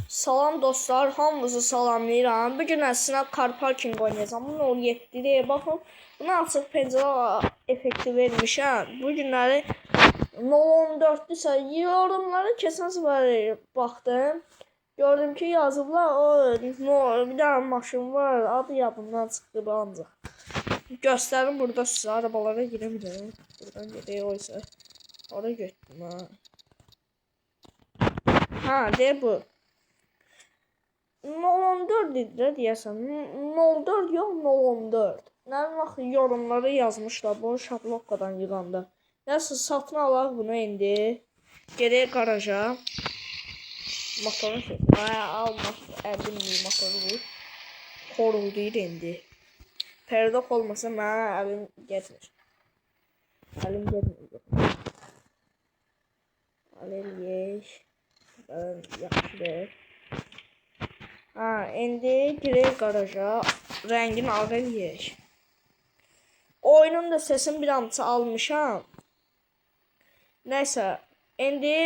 Salam dostlar, hamınızı salamlayıram. Bugün əslində car parking oynayacağım. Bunun 17-dir. Baxın, buna açıq pəncərə effekti vermişəm. Bu günləri 014-dürsə, yorumları keçən səfər baxdım. Gördüm ki, yazıblar, bir dənə maşın var, adı yadımdan çıxdı bu ancaq. Göstərim burada sizə, arabalara girə bilərəm. Buradan gedək, oysa. Oraya getdim, ha. Ha, de bu. 014 idi deyəsən. 04 yox, 014. Nə vaxt yorumları yazmışlar bu şablonkadan yığanda. Nəsə satın alaq bunu indi. Gedək qaraja. Motoru almaq 50 min motoru bu. Xorulduyur indi. Pərdə olmasa mənə əlim getmir. Əlim getmir. Aleliyək. Yaxşıdır. Ha, indi girək qaraja. Rəngini ağ eləyək. Oyunun da sesini bir anca almışam. Nəysə, indi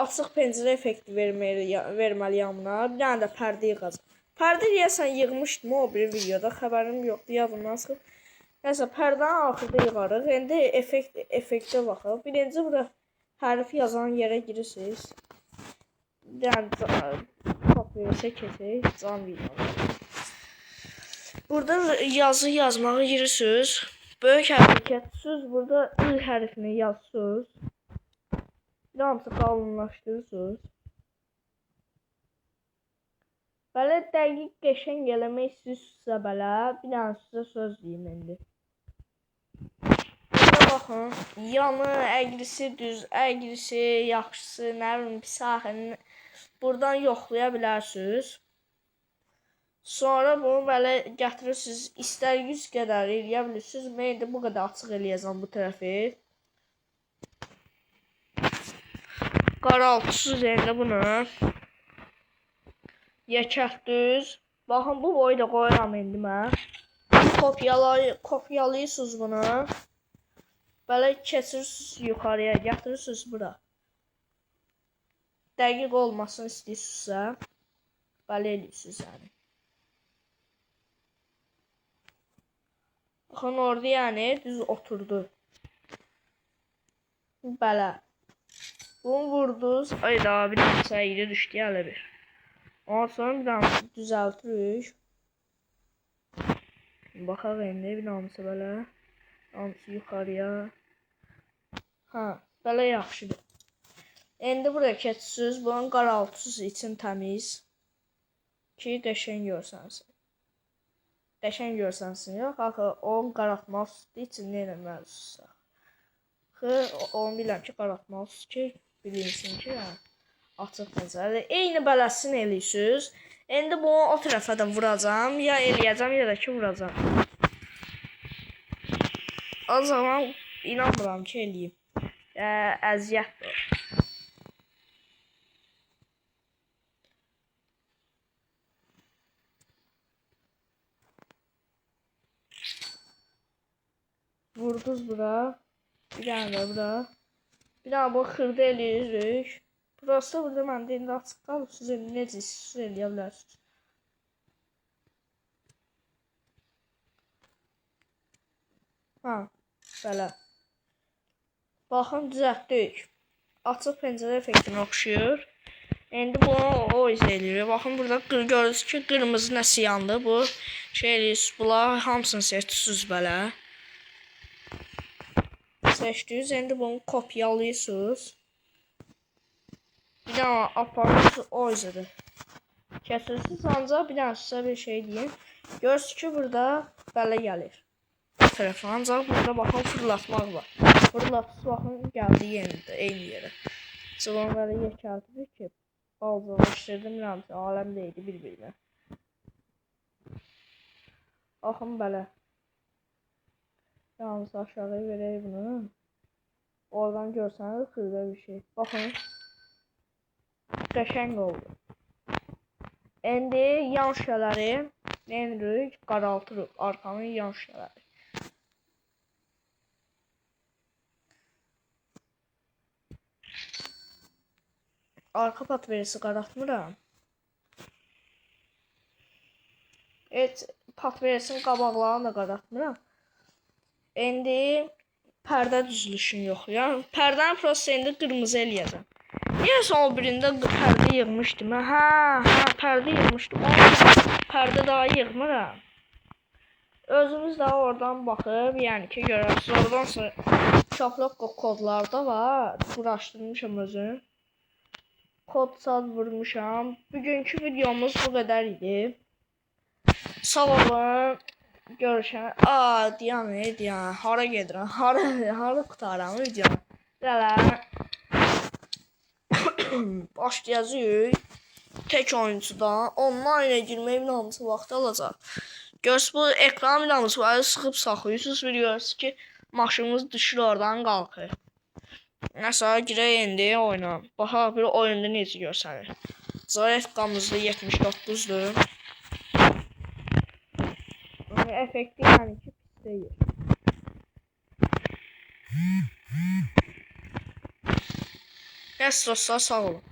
açıq pəncərə effekti verməliyəm buna. Bir dənə də pərdə yığacaq. Pərdə deyəsən yığmışdım o bir videoda. Xəbərim yoxdur, yadımdan çıxıb. Nəysə, pərdəni axırda yığarıq. İndi effektə baxaq. Birinci burada hərfi yazan yerə girirsiniz. Bir dənə kopyaya keçək. Can videoda. Burada yazı yazmağa girirsiniz. Böyük hərfi keçirsiniz. Burada I hərfini yazırsınız. Hamısı qalınlaşdırırsınız. Belə dəqiq qəşəng eləmək istəyirsinizsə belə, bir dənə sizə söz deyim indi. Burada baxın, yanı, əqrisi, düz, əqrisi, yaxşısı, nə bilim, pis axını buradan yoxlaya bilərsiniz. Sonra bunu belə gətirirsiniz, istər 100 qədər eləyə bilirsiniz. Mən indi bu qədər açıq eləyəcəm bu tərəfi. Qaraltısız indi bunu. Yekətdüz. Baxın, bu boyu da qoyuram indi mən. Kopyalayırsınız bunu. Belə keçirirsiniz yuxarıya, gətirirsiniz bura. Dəqiq olmasını istəyirsinizsə, belə eləyirsiniz yəni. Baxın, orada yəni düz oturdu. Belə. Bunu vurdunuz. Ayda, bir neçə iri düşdü hələ bir. Ondan sonra bir dənə düzəltirik. Baxaq indi bir dansı belə. Dansı yuxarıya. Ha, belə yaxşıdır. İndi buraya keçirsiniz. Bunun qaraltısız için təmiz. Ki, qəşəng görsənsin. Qəşəng görsənsin, yox. Axı, onu qaraltmalısınız için nə eləməlisiniz? Onu biləm ki, qaraltmalısınız ki, bilinsin ki, açıq pəncərə. Eyni beləsini eləyirsiniz. İndi bunu o tərəfə də vuracam. Ya eləyəcəm, ya da ki, vuracam. O zaman inanmıram ki, eləyim. Əziyyətdir. Vurduz bura. Bir dənə də bura. Bir dənə bu xırda eləyirik. Burası burada məndə indi açıq qalıb. Siz necə istəyirsiniz eləyə bilərsiniz. Ha, belə. Baxın, düzəltdik. Açıq pəncərə effektinə oxşuyur. İndi bunu o izə eləyirik. Baxın, burada görürsünüz ki, qırmızı nəsə yandı. Bu şey eləyirsiniz. Bunlar hamısını seçirsiniz belə. Seçdiniz. İndi bunu kopyalayırsınız. Bir dənə aparırsınız o izədir. Kəsirsiniz, ancaq bir dənə sizə bir şey deyim. Görürsünüz ki, burada belə gəlir. Bu tərəfə, ancaq burada baxın, fırlatmaq var. Fırlatsız baxın, gəldi eyni yerə. Çıxın belə yekəltidir ki, balcalaşdırdım, aləm deyildi bir-birinə. Baxın, belə. Yalnız aşağıya verək bunu. Oradan görsəniz xırda bir şey. Baxın. Qəşəng oldu. İndi yan şüşələri neyinirik? Qaraltırıq. Arkanın yan şüşələri. arka patverisi qaratmıram. Evet, patverisinin qabaqlarını da qaratmıram. İndi pərdə düzülüşünü yoxlayıram. Pərdəni prosta indi qırmızı eləyəcəm. Niyəsə o birində pərdə yığmışdım. Pərdə yığmışdım. Pərdə daha yığmıram. Özünüz də oradan baxıb, yəni ki, görərsiniz. Oradan sonra çoxlu kodlar da var. Quraşdırmışam özüm. Kod sad vurmuşam. Bugünkü videomuz bu qədər idi. Sağ olun. Görüşən. Deyən. Hara gedirəm? Hara qutaram videonu? Gələ. Başlayacağıq. Tek oyuncudan online girməyə minamısı vaxt alacaq. Görürsünüz bu ekran minamısı var. Sıxıb saxlayırsınız. Biliyorsunuz ki maşınımız düşür oradan qalxır. Nəsə girək indi oyuna. Baxaq bir oyunda necə görsənir. Zayəfqamızda 79'dur. Effekti yani ki pis deyil. Nəsə dostlar sağ olun.